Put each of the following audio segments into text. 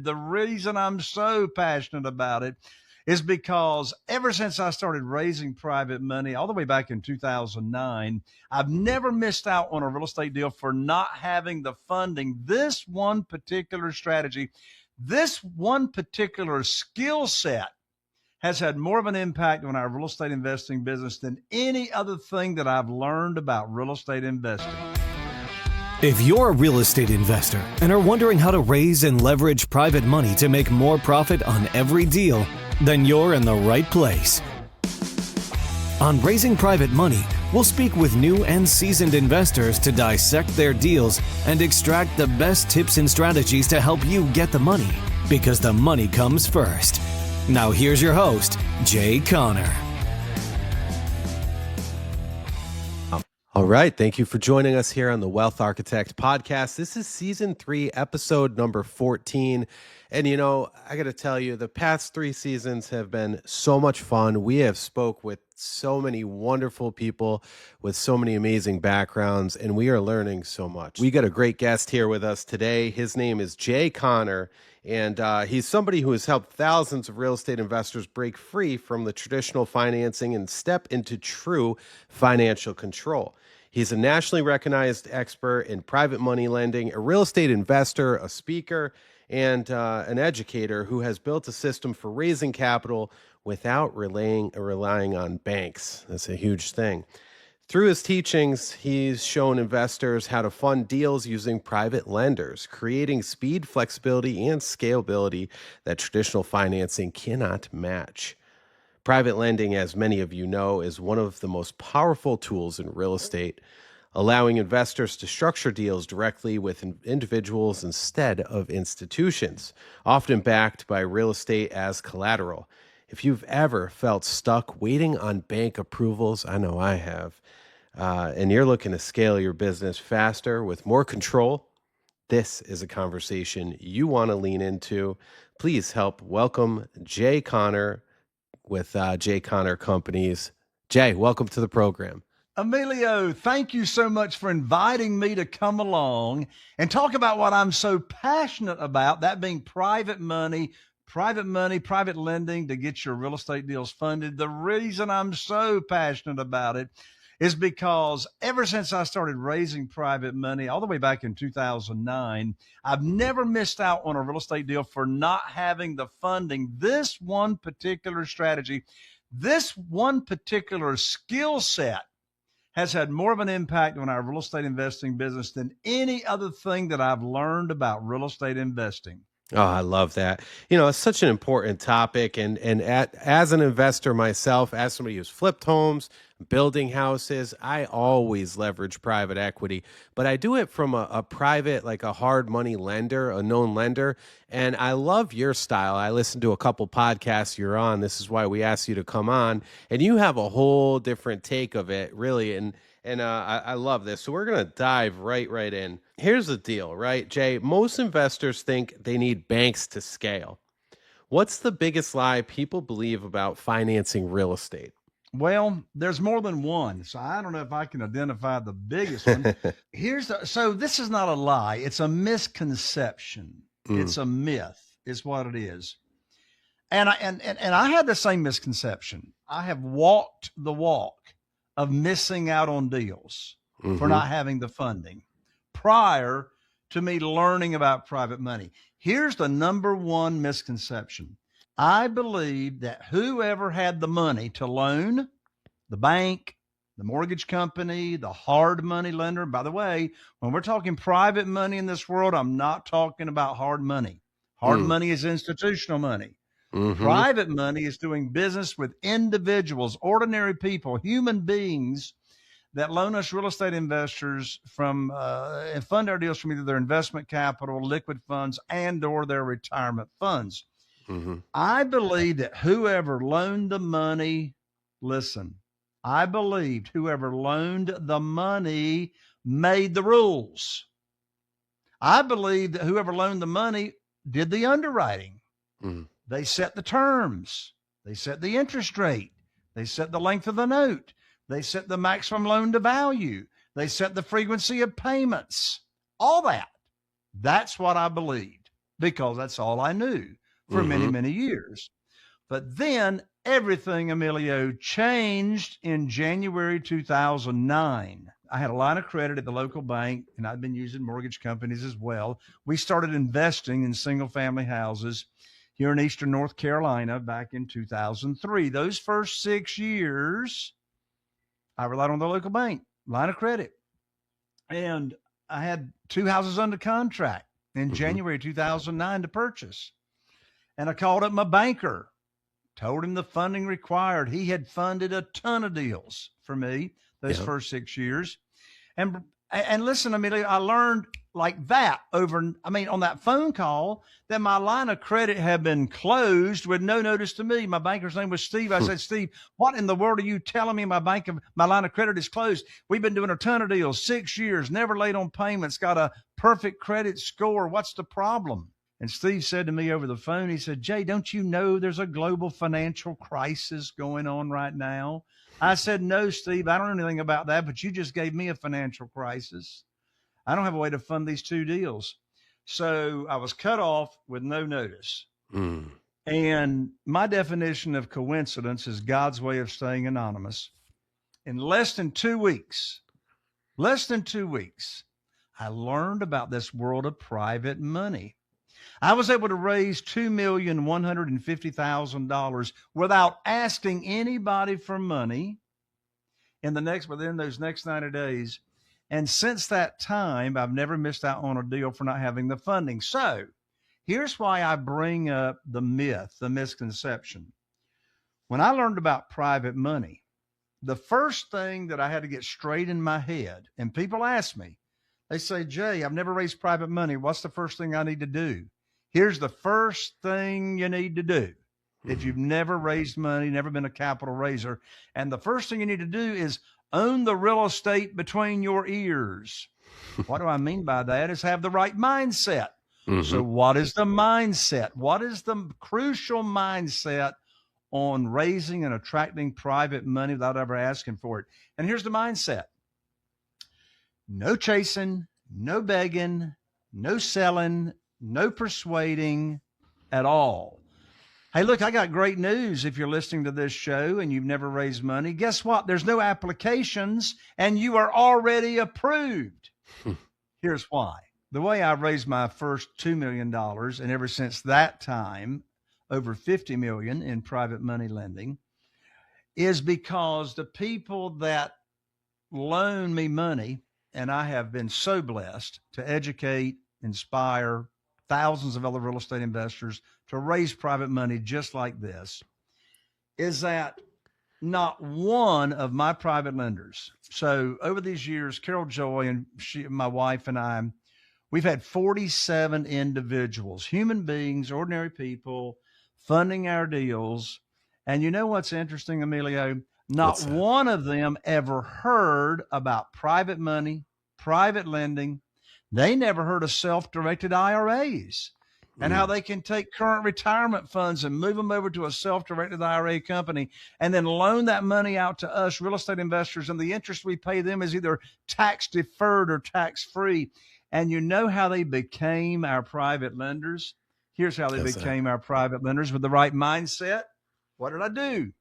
The reason I'm so passionate about it is because ever since I started raising private money all the way back in 2009, I've never missed out on a real estate deal for not having the funding. This one particular strategy, this one particular skill set has had more of an impact on our real estate investing business than any other thing that I've learned about real estate investing. If you're a real estate investor and are wondering how to raise and leverage private money to make more profit on every deal, then you're in the right place. On Raising Private Money, we'll speak with new and seasoned investors to dissect their deals and extract the best tips and strategies to help you get the money, because the money comes first. Now here's your host, Jay Conner. All right. Thank you for joining us here on the Wealth Architect podcast. This is season 3, episode number 14. And, you know, I got to tell you, the past 3 seasons have been so much fun. We have spoke with so many wonderful people with so many amazing backgrounds, and we are learning so much. We got a great guest here with us today. His name is Jay Conner, and he's somebody who has helped thousands of real estate investors break free from the traditional financing and step into true financial control. He's a nationally recognized expert in private money lending, a real estate investor, a speaker, and an educator who has built a system for raising capital without relying on banks. That's a huge thing. Through his teachings, he's shown investors how to fund deals using private lenders, creating speed, flexibility, and scalability that traditional financing cannot match. Private lending, as many of you know, is one of the most powerful tools in real estate, allowing investors to structure deals directly with individuals instead of institutions, often backed by real estate as collateral. If you've ever felt stuck waiting on bank approvals, I know I have, and you're looking to scale your business faster with more control, this is a conversation you want to lean into. Please help welcome Jay Conner with Jay Conner Companies. Jay, welcome to the program. Emilio, thank you so much for inviting me to come along and talk about what I'm so passionate about, that being private money, private lending to get your real estate deals funded. The reason I'm so passionate about it is because ever since I started raising private money all the way back in 2009, I've never missed out on a real estate deal for not having the funding. This one particular strategy, this one particular skill set has had more of an impact on our real estate investing business than any other thing that I've learned about real estate investing. Oh, I love that. You know, it's such an important topic. And as an investor myself, as somebody who's flipped homes, building houses, I always leverage private equity, but I do it from a private, like a hard money lender, a known lender. And I love your style. I listened to a couple podcasts you're on. This is why we asked you to come on. And you have a whole different take of it, really. And I love this. So we're going to dive right in. Here's the deal, right, Jay? Most investors think they need banks to scale. What's the biggest lie people believe about financing real estate? Well, there's more than one, so I don't know if I can identify the biggest one. So this is not a lie. It's a misconception. It's a myth is what it is. And I had the same misconception. I have walked the walk of missing out on deals for not having the funding prior to me learning about private money. Here's the number one misconception. I believe that whoever had the money to loan, the bank, the mortgage company, the hard money lender. By the way, when we're talking private money in this world, I'm not talking about hard money. Hard money is institutional money. Private money is doing business with individuals, ordinary people, human beings that loan us real estate investors from and fund our deals from either their investment capital, liquid funds, and or their retirement funds. I believe that whoever loaned the money, I believed whoever loaned the money made the rules. I believe that whoever loaned the money did the underwriting. They set the terms. They set the interest rate. They set the length of the note. They set the maximum loan to value. They set the frequency of payments. All that. That's what I believed. because that's all I knew for many, many years. But then everything, Emilio, changed in January 2009. I had a line of credit at the local bank, and I'd been using mortgage companies as well. We started investing in single family houses here in Eastern North Carolina back in 2003. Those first 6 years, I relied on the local bank, line of credit. And I had 2 houses under contract in January 2009 to purchase. And I called up my banker, told him the funding required. He had funded a ton of deals for me those first 6 years. And listen, Emilio, I learned like that on that phone call that my line of credit had been closed with no notice to me. My banker's name was Steve. I said, Steve, what in the world are you telling me? My line of credit is closed. We've been doing a ton of deals, 6 years, never late on payments, got a perfect credit score. What's the problem? And Steve said to me over the phone, he said, Jay, don't you know there's a global financial crisis going on right now? I said, no, Steve, I don't know anything about that, but you just gave me a financial crisis. I don't have a way to fund these 2 deals. So I was cut off with no notice. And my definition of coincidence is God's way of staying anonymous. In less than 2 weeks, I learned about this world of private money. I was able to raise $2,150,000 without asking anybody for money within those next 90 days. And since that time, I've never missed out on a deal for not having the funding. So here's why I bring up the myth, the misconception. When I learned about private money, the first thing that I had to get straight in my head, and people ask me, they say, Jay, I've never raised private money. What's the first thing I need to do? Here's the first thing you need to do if you've never raised money, never been a capital raiser. And the first thing you need to do is own the real estate between your ears. What do I mean by that? Is have the right mindset. So what is the mindset? What is the crucial mindset on raising and attracting private money without ever asking for it? And here's the mindset. No chasing, no begging, no selling, no persuading at all. Hey, look, I got great news. If you're listening to this show and you've never raised money, guess what? There's no applications and you are already approved. Here's why. The way I raised my first $2 million, and ever since that time, over $50 million in private money lending, is because the people that loan me money, and I have been so blessed to educate, inspire thousands of other real estate investors to raise private money just like this, is that not one of my private lenders. So over these years, Carol Joy and my wife and I, we've had 47 individuals, human beings, ordinary people, funding our deals. And you know what's interesting, Emilio? Not one of them ever heard about private money, private lending. They never heard of self-directed IRAs and how they can take current retirement funds and move them over to a self-directed IRA company and then loan that money out to us real estate investors. And the interest we pay them is either tax deferred or tax free. And you know how they became our private lenders? Here's how they became our private lenders with the right mindset. What did I do?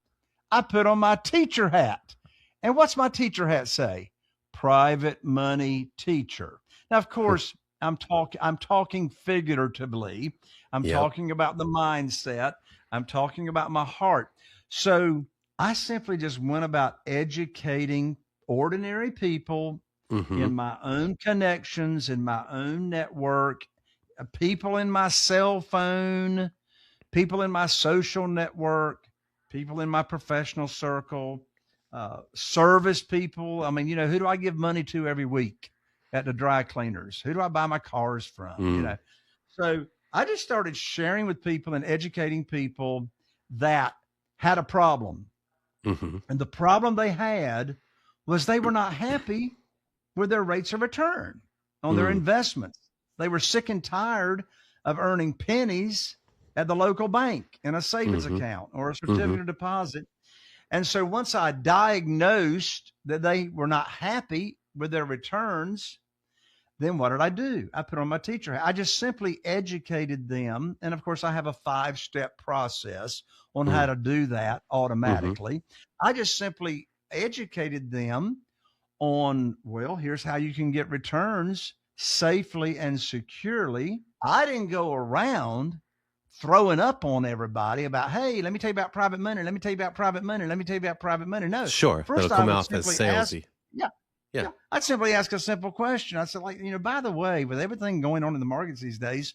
I put on my teacher hat. And what's my teacher hat say? Private money teacher. Now, of course, I'm talking figuratively. I'm talking about the mindset. I'm talking about my heart. So I simply just went about educating ordinary people in my own connections, in my own network, people in my cell phone, people in my social network, people in my professional circle, service people. I mean, you know, who do I give money to every week at the dry cleaners? Who do I buy my cars from? You know, so I just started sharing with people and educating people that had a problem. And the problem they had was they were not happy with their rates of return on their investments. They were sick and tired of earning pennies at the local bank in a savings account or a certificate of deposit. And so once I diagnosed that they were not happy with their returns, Then what did I do? I put on my teacher hat. I just simply educated them. And of course, I have a 5-step process on how to do that automatically. I just simply educated them on, well, here's how you can get returns safely and securely. I didn't go around throwing up on everybody about, hey, let me tell you about private money. Let me tell you about private money. Let me tell you about private money. No. Sure. First, that'll come off as salesy. Yeah. I'd simply ask a simple question. I said, like, by the way, with everything going on in the markets these days,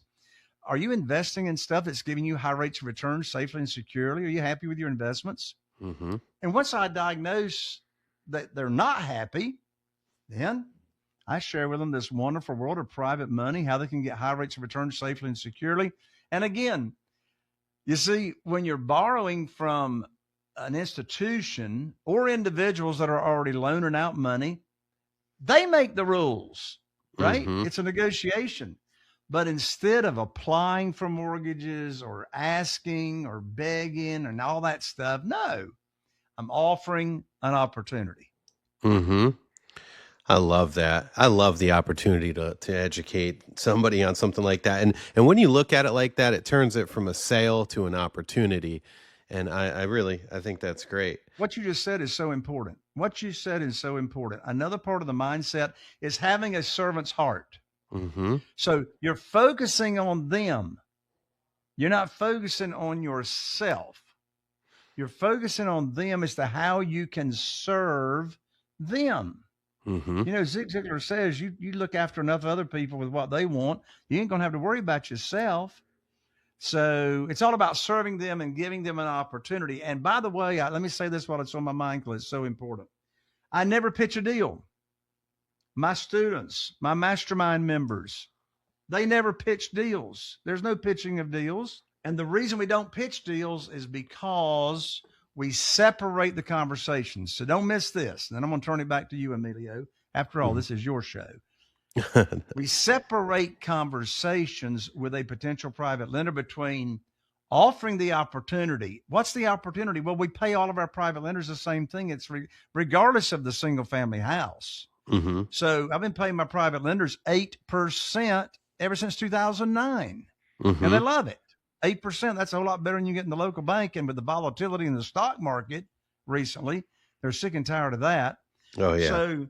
are you investing in stuff that's giving you high rates of return safely and securely? Are you happy with your investments? And once I diagnose that they're not happy, then I share with them this wonderful world of private money, how they can get high rates of return safely and securely. And again, you see, when you're borrowing from an institution or individuals that are already loaning out money, they make the rules, right? It's a negotiation. But instead of applying for mortgages or asking or begging and all that stuff, no, I'm offering an opportunity. I love that. I love the opportunity to educate somebody on something like that. And when you look at it like that, it turns it from a sale to an opportunity. And I think that's great. What you just said is so important. Another part of the mindset is having a servant's heart. So you're focusing on them. You're not focusing on yourself. You're focusing on them as to how you can serve them. Zig Ziglar says you look after enough other people with what they want, you ain't going to have to worry about yourself. So it's all about serving them and giving them an opportunity. And by the way, let me say this while it's on my mind because it's so important. I never pitch a deal. My students, my mastermind members, they never pitch deals. There's no pitching of deals. And the reason we don't pitch deals is because we separate the conversations. So don't miss this. And then I'm going to turn it back to you, Emilio. After all, this is your show. We separate conversations with a potential private lender between offering the opportunity. What's the opportunity? Well, we pay all of our private lenders the same thing. It's regardless of the single family house. So I've been paying my private lenders 8% ever since 2009. And they love it. 8%, that's a whole lot better than you get in the local bank. And with the volatility in the stock market recently, they're sick and tired of that. Oh, yeah. So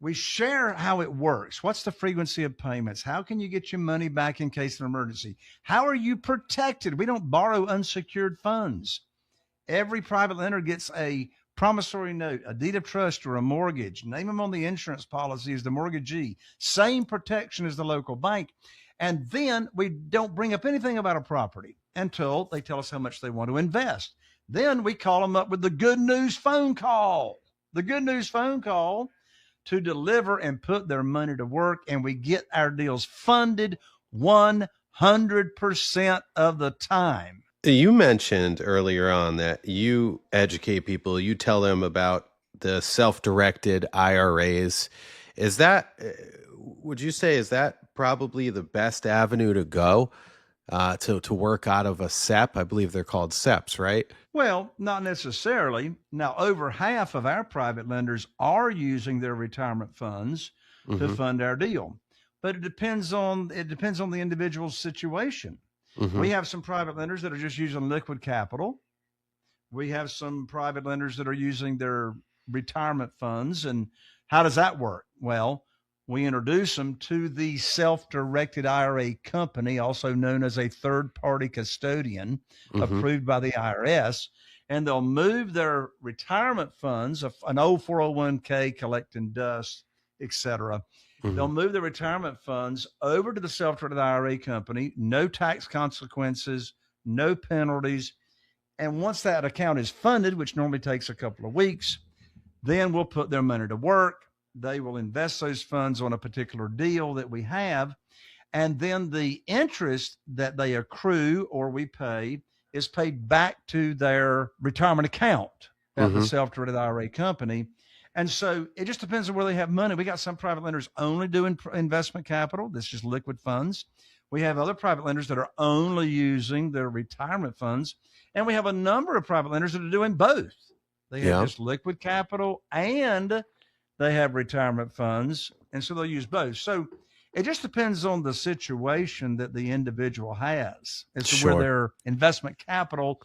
we share how it works. What's the frequency of payments? How can you get your money back in case of an emergency? How are you protected? We don't borrow unsecured funds. Every private lender gets a promissory note, a deed of trust, or a mortgage. Name them on the insurance policy as the mortgagee. Same protection as the local bank. And then we don't bring up anything about a property until they tell us how much they want to invest. Then we call them up with the good news phone call. The good news phone call to deliver and put their money to work, and we get our deals funded 100% of the time. You mentioned earlier on that you educate people, you tell them about the self-directed IRAs. Would you say, is that probably the best avenue to go to work out of a SEP? I believe they're called SEPs, right? Well, not necessarily. Now, over half of our private lenders are using their retirement funds to fund our deal, but it depends on the individual's situation. We have some private lenders that are just using liquid capital. We have some private lenders that are using their retirement funds. And how does that work? Well, we introduce them to the self-directed IRA company, also known as a third-party custodian, approved by the IRS, and they'll move their retirement funds, an old 401k collecting dust, et cetera. They'll move their retirement funds over to the self-directed IRA company, no tax consequences, no penalties. And once that account is funded, which normally takes a couple of weeks, then we'll put their money to work. They will invest those funds on a particular deal that we have. And then the interest that they accrue or we pay is paid back to their retirement account at the self-directed IRA company. And so it just depends on where they have money. We got some private lenders only doing investment capital. That's just liquid funds. We have other private lenders that are only using their retirement funds. And we have a number of private lenders that are doing both. They have just liquid capital and they have retirement funds. And so they'll use both. So It just depends on the situation that the individual has as to Sure. where their investment capital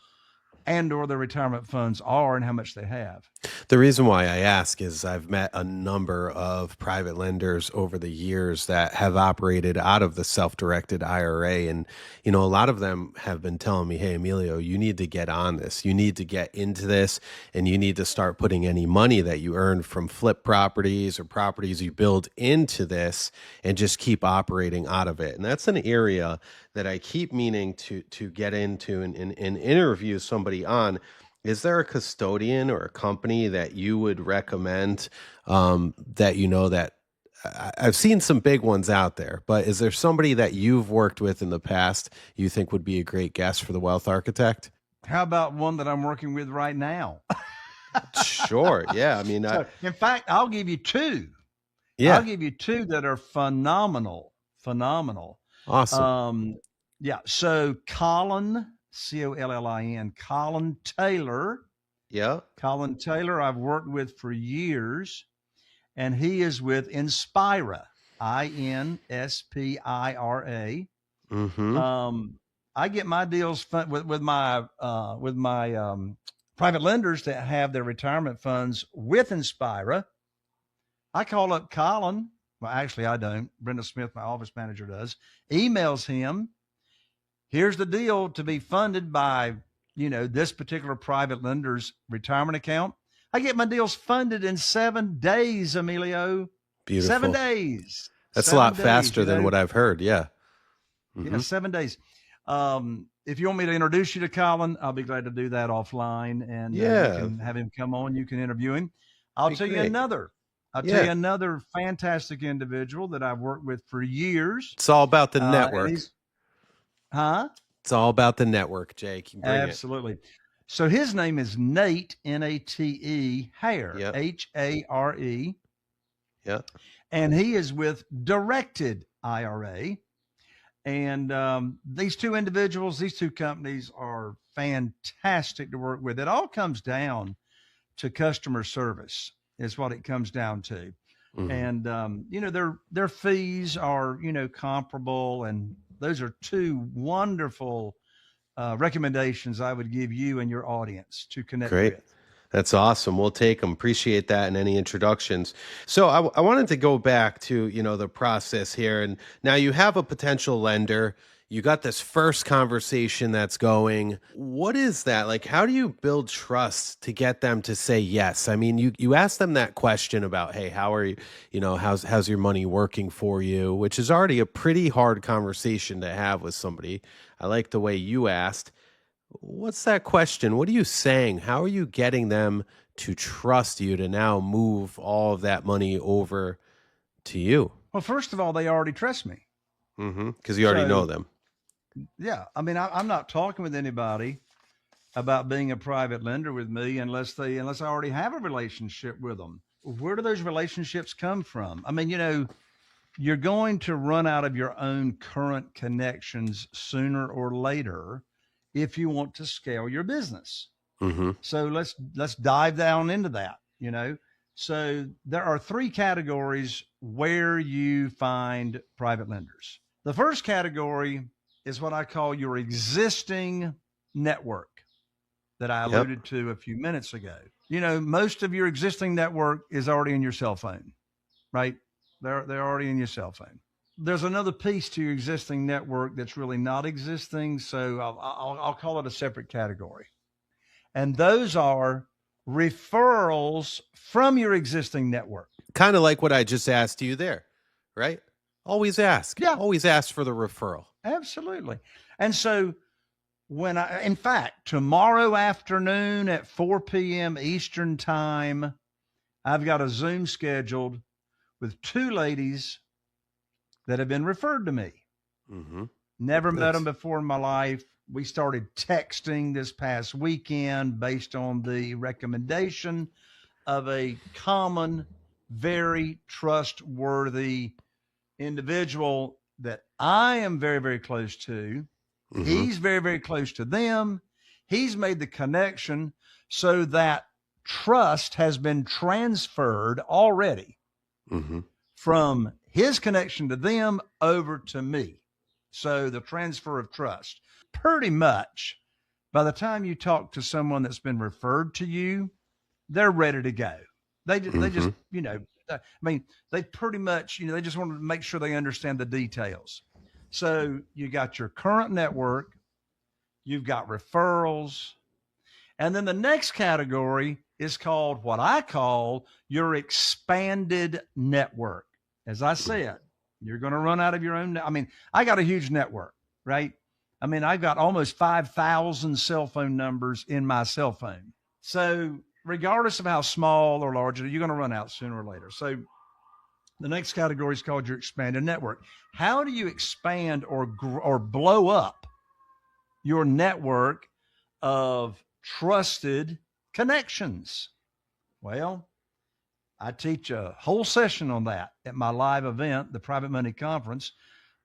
and or their retirement funds are and how much they have. The reason why I ask is I've met a number of private lenders over the years that have operated out of the self-directed IRA. And, a lot of them have been telling me, hey, Emilio, you need to get on this. You need to get into this, and you need to start putting any money that you earn from flip properties or properties you build into this and just keep operating out of it. And that's an area that I keep meaning to get into and interview somebody on. Is there a custodian or a company that you would recommend that I've seen some big ones out there, but is there somebody that you've worked with in the past you think would be a great guest for the Wealth Architect? How about one that I'm working with right now? Sure. Yeah. I mean, in fact, I'll give you two. Yeah. I'll give you two that are phenomenal. Awesome. Yeah. So Collin, Collin, Colin Taylor. Yeah. Colin Taylor, I've worked with for years, and he is with Inspira, Inspira. Mm-hmm. I get my deals with my private lenders that have their retirement funds with Inspira. I call up Colin. Well, actually, I don't. Brenda Smith, my office manager, does. Emails him. Here's the deal to be funded by, this particular private lender's retirement account. I get my deals funded in 7 days, Emilio. Beautiful. 7 days. That's a lot faster than what I've heard. Yeah. Mm-hmm. Yeah, 7 days. If you want me to introduce you to Colin, I'll be glad to do that offline, and you can have him come on. You can interview him. I'll tell you another fantastic individual that I've worked with for years. It's all about the network. It's all about the network, Jake. Absolutely. So his name is Nate, Nate, Hare, Yep. Hare. Yeah. And he is with Directed IRA. And these two individuals, these two companies are fantastic to work with. It all comes down to customer service is what it comes down to. Mm-hmm. And, their fees are, comparable. And those are two wonderful recommendations I would give you and your audience to connect with. That's awesome. We'll take them. Appreciate that and any introductions. So I wanted to go back to, the process here. And now you have a potential lender. You got this first conversation that's going. What is that? Like, how do you build trust to get them to say yes? I mean, you ask them that question about, hey, how are you, how's your money working for you? Which is already a pretty hard conversation to have with somebody. I like the way you asked. What's that question? What are you saying? How are you getting them to trust you to now move all of that money over to you? Well, first of all, they already trust me. Mm-hmm. Because you already know them. Yeah. I mean, I'm not talking with anybody about being a private lender with me unless I already have a relationship with them. Where do those relationships come from? I mean, you're going to run out of your own current connections sooner or later if you want to scale your business. Mm-hmm. So let's dive down into that, So there are 3 categories where you find private lenders. The first category is what I call your existing network that I alluded to a few minutes ago. Most of your existing network is already in your cell phone, right? They're already in your cell phone. There's another piece to your existing network that's really not existing. So I'll call it a separate category. And those are referrals from your existing network. Kind of like what I just asked you there, right? Always ask. Yeah. Always ask for the referral. Absolutely. And so in fact, tomorrow afternoon at 4 p.m. Eastern time, I've got a Zoom scheduled with 2 ladies that have been referred to me. Mm-hmm. Never met them before in my life. We started texting this past weekend based on the recommendation of a common, very trustworthy individual that I am very, very close to. Mm-hmm. He's very, very close to them. He's made the connection so that trust has been transferred already from his connection to them over to me. So the transfer of trust. Pretty much by the time you talk to someone that's been referred to you, they're ready to go. They just, I mean, they pretty much, they just want to make sure they understand the details. So you got your current network, you've got referrals, and then the next category is called what I call your expanded network. As I said, you're going to run out of your own. I mean, I got a huge network, right? I mean, I've got almost 5,000 cell phone numbers in my cell phone. So regardless of how small or large, you're going to run out sooner or later. So the next category is called your expanded network. How do you expand or blow up your network of trusted connections? Well, I teach a whole session on that at my live event, the Private Money Conference.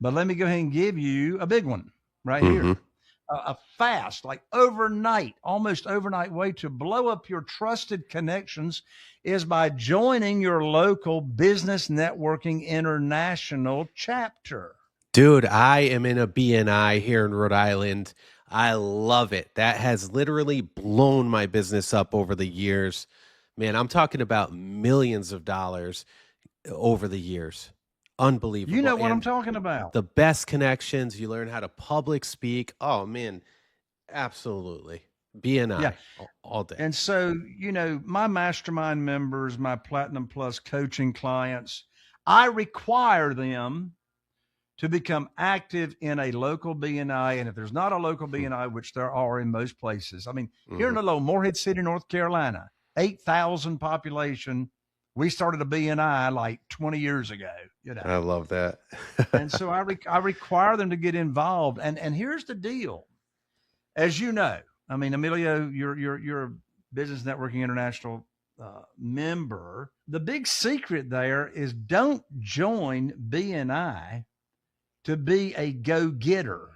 But let me go ahead and give you a big one right here. A fast, like almost overnight way to blow up your trusted connections is by joining your local Business Networking International chapter. Dude, I am in a BNI here in Rhode Island. I love it. That has literally blown my business up over the years. Man, I'm talking about millions of dollars over the years. Unbelievable. You know what I'm talking about. The best connections. You learn how to public speak. Oh, man, absolutely. BNI all day. And so, my mastermind members, my Platinum Plus coaching clients, I require them to become active in a local BNI. And if there's not a local BNI, which there are in most places, I mean, here in the little Morehead City, North Carolina, 8,000 population, we started a BNI like 20 years ago. I love that. And so I require them to get involved. And here's the deal. As you know, I mean, Emilio, you're a Business Networking International member. The big secret there is don't join BNI to be a go-getter.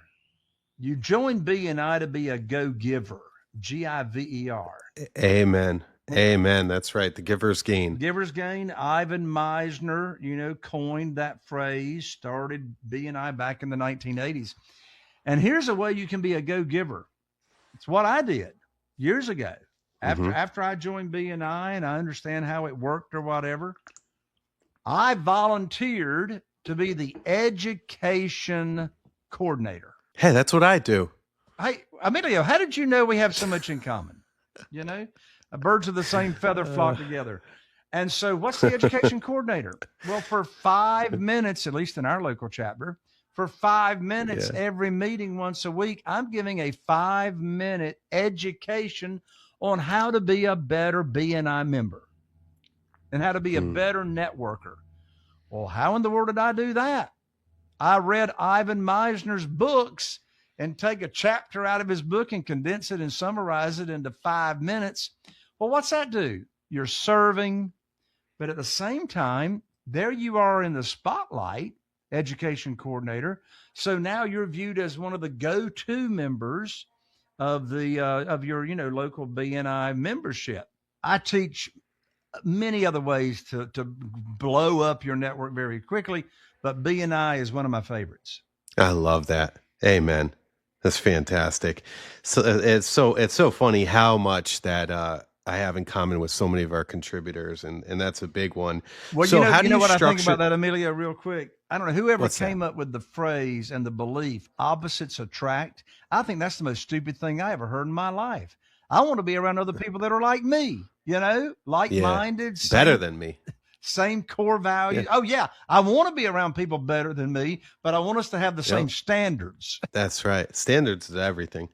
You join BNI to be a go-giver, Giver. Amen. Amen. That's right. The giver's gain. Giver's gain. Ivan Meisner, coined that phrase, started BNI back in the 1980s. And here's a way you can be a go-giver. It's what I did years ago. After I joined BNI and I understand how it worked or whatever, I volunteered to be the education coordinator. Hey, that's what I do. Hey, Emilio, how did you know we have so much in common? Birds of the same feather flock together. And so what's the education coordinator? Well, for 5 minutes, at least in our local chapter, for 5 minutes every meeting once a week, I'm giving a 5-minute education on how to be a better BNI member and how to be a better networker. Well, how in the world did I do that? I read Ivan Meisner's books and take a chapter out of his book and condense it and summarize it into 5 minutes. Well, what's that do? You're serving, but at the same time, there you are in the spotlight, education coordinator. So now you're viewed as one of the go-to members of your local BNI membership. I teach many other ways to blow up your network very quickly, but BNI is one of my favorites. I love that. Amen. That's fantastic. So it's so funny how much that I have in common with so many of our contributors, and that's a big one. Well, so how do you know what I think about that, Emilio, real quick? I don't know whoever What's came that? up with the phrase and the belief opposites attract. I think that's the most stupid thing I ever heard in my life. I want to be around other people that are like me, like-minded, better than me, same core values. Yeah. Oh yeah, I want to be around people better than me, but I want us to have the same standards. That's right. Standards is everything.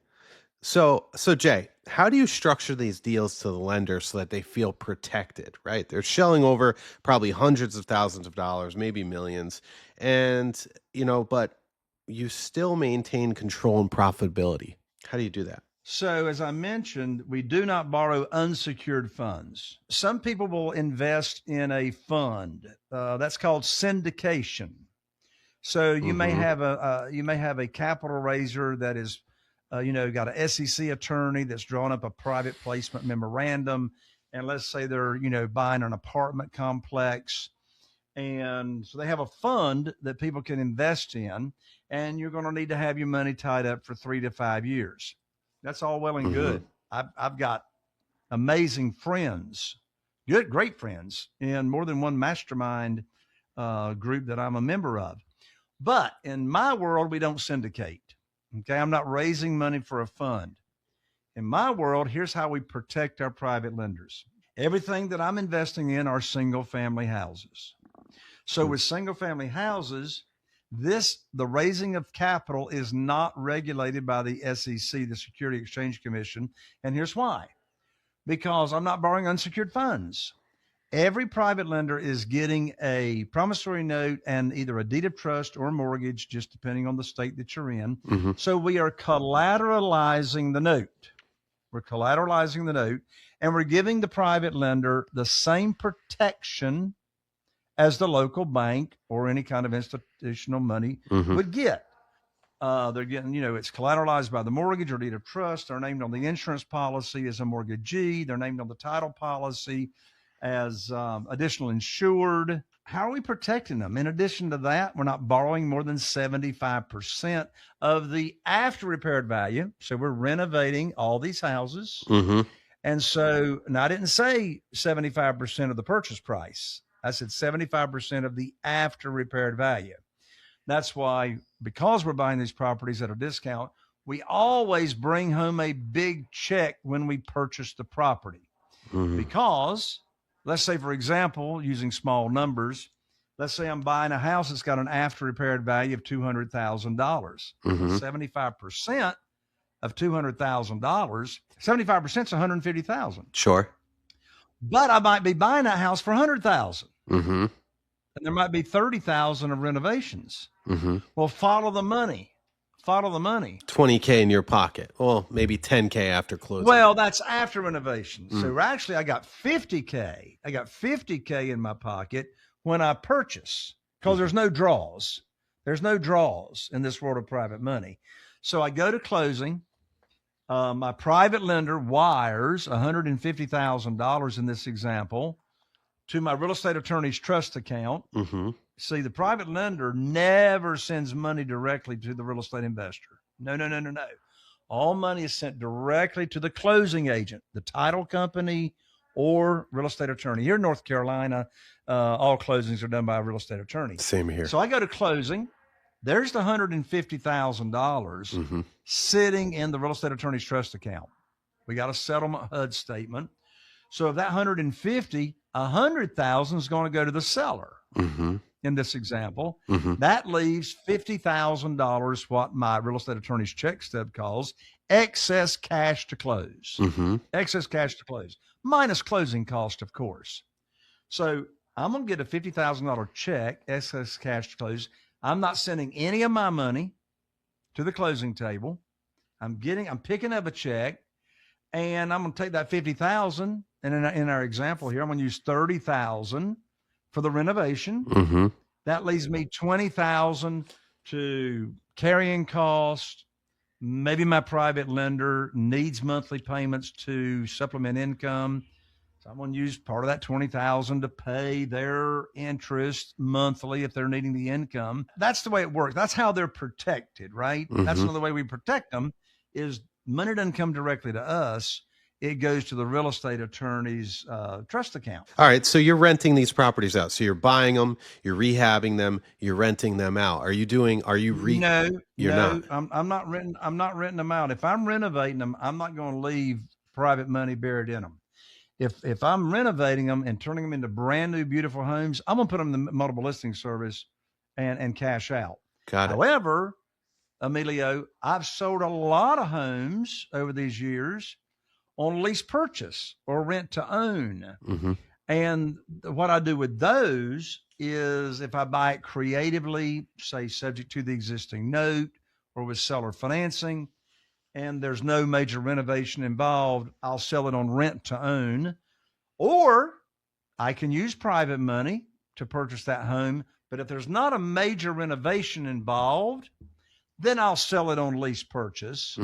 So Jay, how do you structure these deals to the lender so that they feel protected, right? They're shelling over probably hundreds of thousands of dollars, maybe millions. And, but you still maintain control and profitability. How do you do that? So as I mentioned, we do not borrow unsecured funds. Some people will invest in a fund that's called syndication. So you may have a capital raiser that is got an SEC attorney that's drawn up a private placement memorandum. And let's say they're, buying an apartment complex And so they have a fund that people can invest in, and you're going to need to have your money tied up for 3 to 5 years. That's all well and good. I've got amazing friends, great friends in more than one mastermind group that I'm a member of. But in my world, we don't syndicate. Okay. I'm not raising money for a fund. In my world, here's how we protect our private lenders. Everything that I'm investing in are single family houses. So with single family houses, the raising of capital is not regulated by the SEC, the Security Exchange Commission. And here's why. Because I'm not borrowing unsecured funds. Every private lender is getting a promissory note and either a deed of trust or a mortgage, just depending on the state that you're in. So we are collateralizing the note. We're collateralizing the note, and we're giving the private lender the same protection as the local bank or any kind of institutional money would get. They're getting, it's collateralized by the mortgage or deed of trust. They're named on the insurance policy as a mortgagee. They're named on the title policy as additional insured. How are we protecting them? In addition to that, we're not borrowing more than 75% of the after repaired value. So we're renovating all these houses. And so, and I didn't say 75% of the purchase price. I said 75% of the after repaired value. That's why, because we're buying these properties at a discount, we always bring home a big check when we purchase the property. Because let's say, for example, using small numbers, let's say I'm buying a house that's got an after repaired value of $200,000. 75% of $200,000, 75% is $150,000. Sure. But I might be buying that house for $100,000. And there might be $30,000 of renovations. Well, follow the money. Follow the money. $20K in your pocket. Well, maybe $10K after closing. Well, that's after renovation. So actually I got $50K. I got $50K in my pocket when I purchase, because there's no draws. There's no draws in this world of private money. So I go to closing. My private lender wires $150,000 in this example to my real estate attorney's trust account. See, the private lender never sends money directly to the real estate investor. No. All money is sent directly to the closing agent, the title company, or real estate attorney. Here in North Carolina, all closings are done by a real estate attorney. Same here. So I go to closing. There's the $150,000 sitting in the real estate attorney's trust account. We got a settlement HUD statement. So of that 150, 100,000 is going to go to the seller. In this example, that leaves $50,000, what my real estate attorney's check stub calls excess cash to close. Excess cash to close, minus closing cost, of course. So I'm going to get a $50,000 check, excess cash to close. I'm not sending any of my money to the closing table. I'm picking up a check, and I'm going to take that $50,000. And in our example here, I'm going to use $30,000 for the renovation. That leaves me $20,000 to carrying cost. Maybe my private lender needs monthly payments to supplement income. So I'm going to use part of that $20,000 to pay their interest monthly if they're needing the income. That's the way it works. That's how they're protected, right? That's another way we protect them, is money doesn't come directly to us. It goes to the real estate attorney's trust account. All right. So you're renting these properties out. So you're buying them, you're rehabbing them, you're renting them out. No, you're not. I'm not renting them out. If I'm renovating them, I'm not going to leave private money buried in them. If I'm renovating them and turning them into brand new, beautiful homes, I'm going to put them in the multiple listing service and cash out. Got it. However, Emilio, I've sold a lot of homes over these years on lease purchase or rent to own. And what I do with those is, if I buy it creatively, say subject to the existing note or with seller financing, and there's no major renovation involved, I'll sell it on rent to own. Or I can use private money to purchase that home. But if there's not a major renovation involved, then I'll sell it on lease purchase.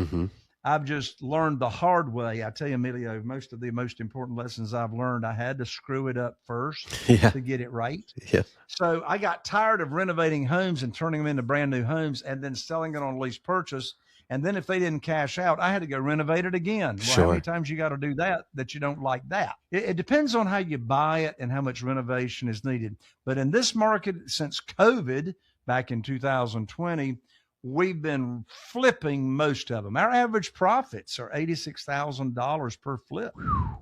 I've just learned the hard way. I tell you, Emilio, most of the most important lessons I've learned, I had to screw it up first Yeah. to get it right. Yeah. So I got tired of renovating homes and turning them into brand new homes and then selling it on lease purchase. And then if they didn't cash out, I had to go renovate it again. Well, Sure. how many times you got to do that you don't like that? It depends on how you buy it and how much renovation is needed. But in this market, since COVID back in 2020, we've been flipping most of them. Our average profits are $86,000 per flip.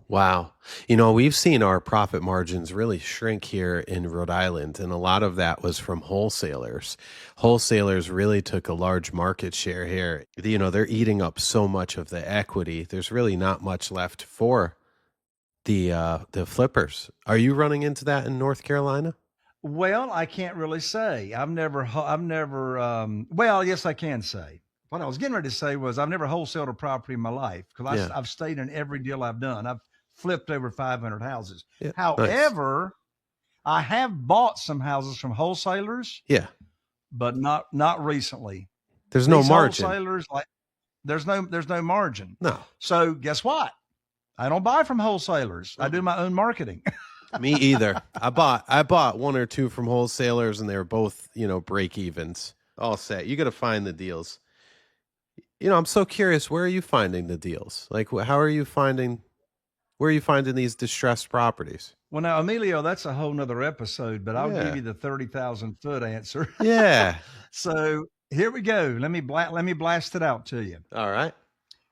Wow. You know, we've seen our profit margins really shrink here in Rhode Island, and a lot of that was from wholesalers. Wholesalers really took a large market share here. You know, they're eating up so much of the equity. There's really not much left for the flippers. Are you running into that in North Carolina? Well, I can't really say. Well, yes, I can say. What I was getting ready to say was I've never wholesaled a property in my life because Yeah. I've stayed in every deal I've done. I've flipped over 500 houses. Yeah. Nice. However, I have bought some houses from wholesalers, Yeah. but not recently. There's no These margin. Wholesalers, like there's no margin. No. So guess what? I don't buy from wholesalers. I do my own marketing. Me either. I bought one or two from wholesalers, and they were both, you know, break evens. All set. You got to find the deals. You know, I'm so curious. Where are you finding the deals? Like, where are you finding these distressed properties? Well, now, Emilio, that's a whole nother episode, but I'll Yeah. give you the 30,000 foot answer. Yeah. So here we go. Let me blast it out to you. All right.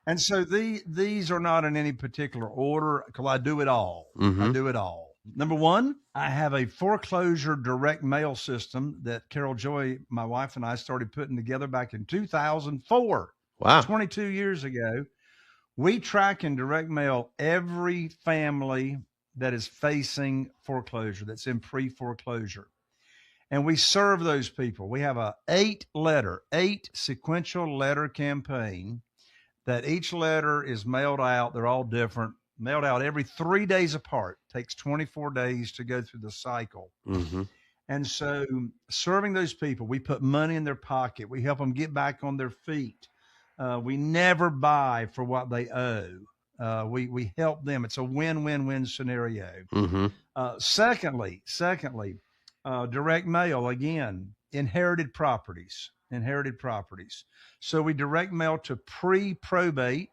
And so these are not in any particular order because I do it all. Mhm. I do it all. Number one, I have a foreclosure direct mail system that Carol Joy, my wife, and I started putting together back in 2004, Wow. 22 years ago. We track and direct mail every family that is facing foreclosure, that's in pre-foreclosure. And we serve those people. We have a 8 sequential letter campaign that each letter is mailed out. They're all different. Mailed out every 3 days apart. Takes 24 days to go through the cycle. Mm-hmm. And so serving those people, we put money in their pocket. We help them get back on their feet. We never buy for what they owe. We help them. It's a win-win-win scenario. Mm-hmm. Secondly, direct mail, again, inherited properties. So we direct mail to pre-probate.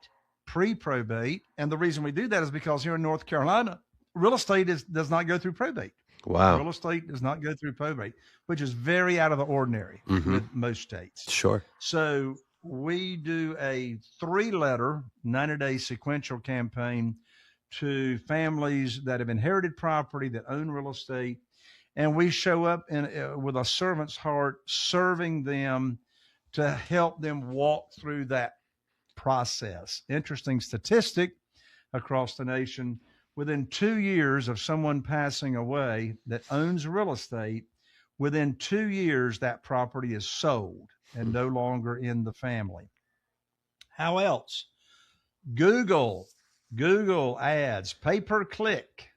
And the reason we do that is because here in North Carolina, real estate does not go through probate. Wow. Real estate does not go through probate, which is very out of the ordinary with most states. Sure. So we do a 3-letter 90-day sequential campaign to families that have inherited property, that own real estate. And we show up with a servant's heart, serving them to help them walk through that process. Interesting statistic across the nation. Within 2 years of someone passing away that owns real estate, within 2 years, that property is sold and no longer in the family. How else? Google ads, pay-per-click.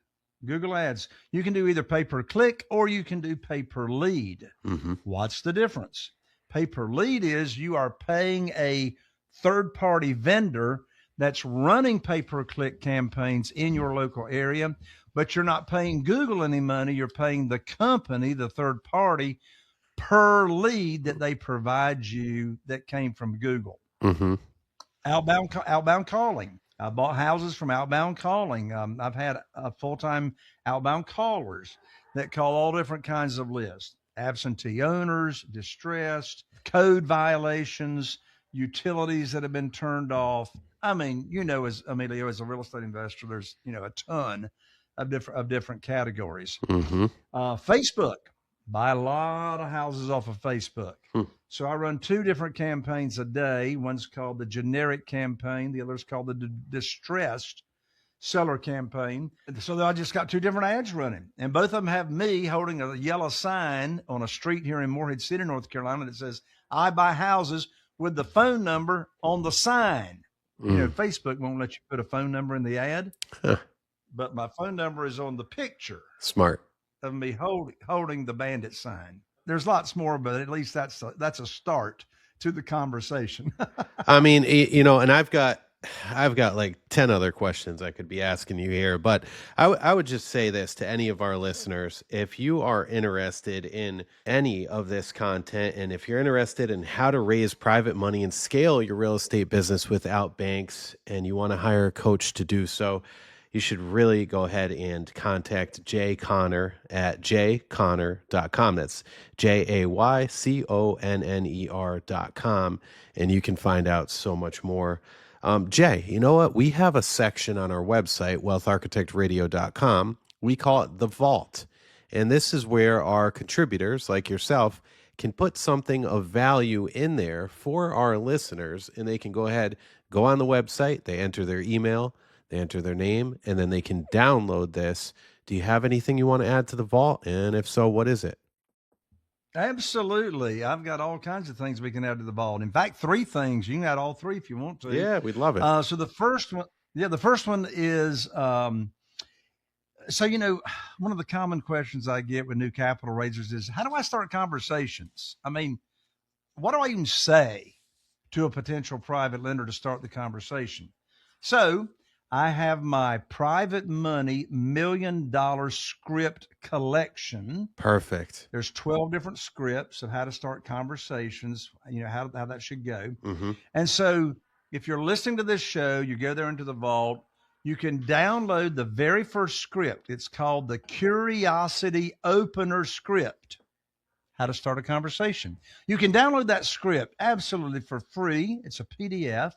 Google ads. You can do either pay-per-click or you can do pay-per-lead. Mm-hmm. What's the difference? Pay-per-lead is you are paying a third-party vendor that's running pay-per-click campaigns in your local area, but you're not paying Google any money. You're paying the company, the third party, per lead that they provide you that came from Google. Mm-hmm. Outbound calling. I bought houses from outbound calling. I've had full-time outbound callers that call all different kinds of lists: absentee owners, distressed, code violations, utilities that have been turned off. I mean, you know, as Emilio, as a real estate investor, there's, you know, a ton of different categories. Mm-hmm. Facebook, buy a lot of houses off of Facebook. So I run 2 different campaigns a day. One's called the generic campaign. The other's called the distressed seller campaign. So I just got 2 different ads running, and both of them have me holding a yellow sign on a street here in Morehead City, North Carolina, that says, "I buy houses," with the phone number on the sign. You know, Facebook won't let you put a phone number in the ad, but my phone number is on the picture Smart. of me holding the bandit sign. There's lots more, but at least that's a start to the conversation. I mean, and I've got like 10 other questions I could be asking you here, but I would just say this to any of our listeners. If you are interested in any of this content, and if you're interested in how to raise private money and scale your real estate business without banks, and you want to hire a coach to do so, you should really go ahead and contact Jay Conner at jayconner.com. That's JAYCONNER.com. And you can find out so much more. Jay, you know what? We have a section on our website, wealtharchitectradio.com. We call it The Vault. And this is where our contributors, like yourself, can put something of value in there for our listeners. And they can go ahead, go on the website, they enter their email, they enter their name, and then they can download this. Do you have anything you want to add to the vault? And if so, what is it? Absolutely. I've got all kinds of things we can add to the vault. In fact, 3 things. You can add all 3 if you want to. Yeah, we'd love it. So the first one is, one of the common questions I get with new capital raisers is, how do I start conversations? I mean, what do I even say to a potential private lender to start the conversation? So I have my Private Money $1 million script collection. Perfect. There's 12 different scripts of how to start conversations, how that should go. Mm-hmm. And so if you're listening to this show, you go there into the vault, you can download the very first script. It's called the Curiosity Opener Script, how to start a conversation. You can download that script absolutely for free. It's a PDF.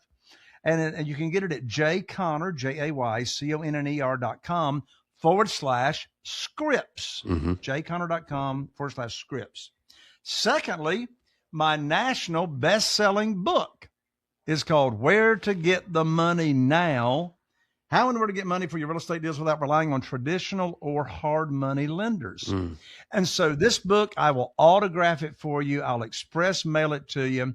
And you can get it at jayconner, JAYCONNER.com/scripts, jayconner.com/scripts. Secondly, my national best-selling book is called Where to Get the Money Now, How and Where to Get Money for Your Real Estate Deals Without Relying on Traditional or Hard Money Lenders. And so this book, I will autograph it for you. I'll express mail it to you.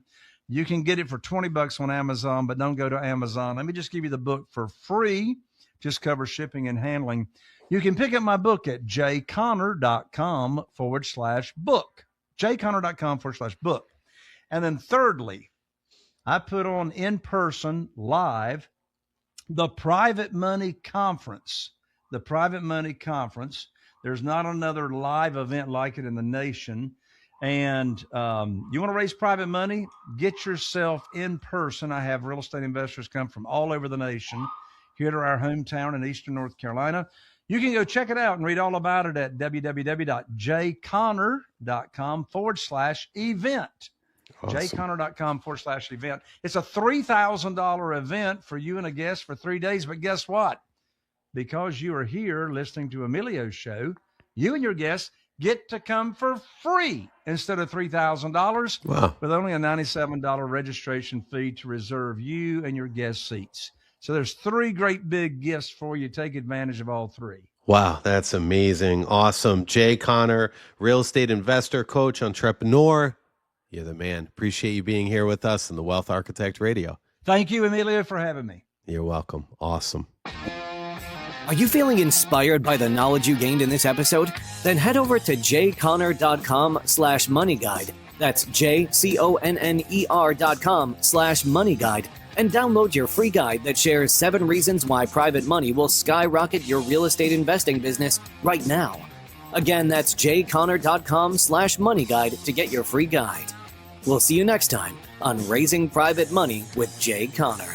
You can get it for $20 on Amazon, but don't go to Amazon. Let me just give you the book for free. Just cover shipping and handling. You can pick up my book at jayconner.com/book, jayconner.com/book. And then thirdly, I put on in person live the Private Money Conference. The Private Money Conference. There's not another live event like it in the nation. And you want to raise private money, get yourself in person. I have real estate investors come from all over the nation here to our hometown in Eastern North Carolina. You can go check it out and read all about it at www.jayconner.com/event. Awesome. jayconner.com/event. It's a $3,000 event for you and a guest for 3 days. But guess what? Because you are here listening to Emilio's show, you and your guests get to come for free instead of $3,000. Wow. With only a $97 registration fee to reserve you and your guest seats. So there's 3 great big gifts for you. Take advantage of all 3. Wow, that's amazing. Awesome. Jay Conner, real estate investor, coach, entrepreneur. You're the man. Appreciate you being here with us in the Wealth Architect Radio. Thank you, Emilio, for having me. You're welcome. Awesome. Are you feeling inspired by the knowledge you gained in this episode? Then head over to jayconner.com/moneyguide. That's JCONNER.com/moneyguide and download your free guide that shares 7 reasons why private money will skyrocket your real estate investing business right now. Again, that's jayconner.com/moneyguide to get your free guide. We'll see you next time on Raising Private Money with Jay Conner.